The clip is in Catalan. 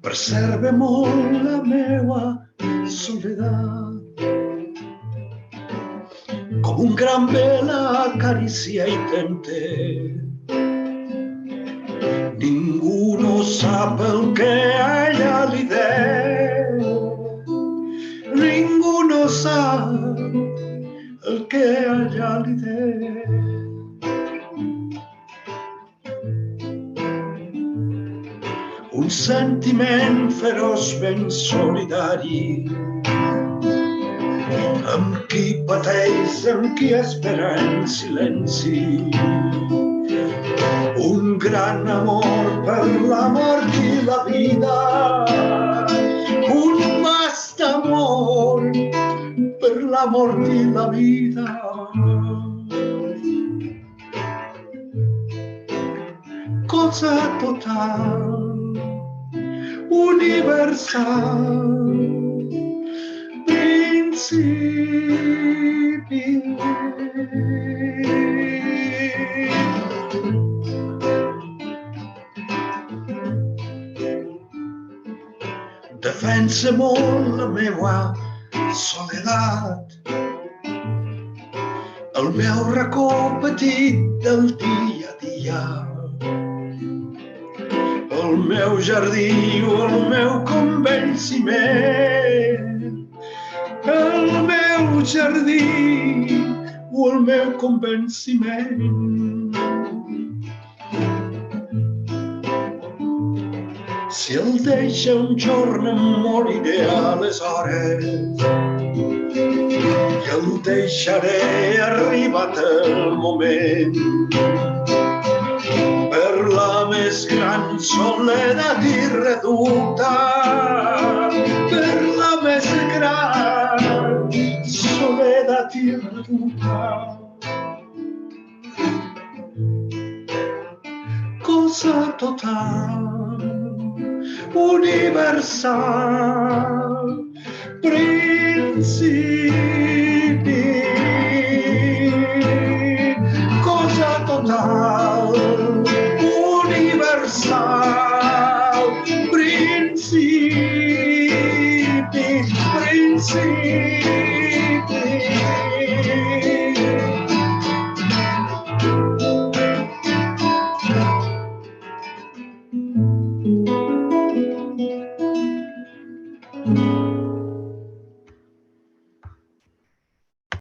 Preserve molt la meua soledat, com un gran vela acaricia i tente. Ningú no sap el que a ella li deu, ningú no sap el que a ella li deu. Un sentiment feroç ben solidari, amb qui pateix, amb qui espera en silenci. Un gran amor per la mort i la vida, un vast amor per la mort i la vida. Cosa total, universal, principi. Defensa molt la meua soledat, el meu racó petit del dia a dia, el meu jardí o el meu convenciment, el meu jardí o el meu convenciment. Si el deixa un jorn em moriré aleshores i el deixaré arribat el moment. Per la més gran soledat i reducta, per la més gran soledat i reducta. Cosa total, universal, principi. Cosa total, universal, principi, principi.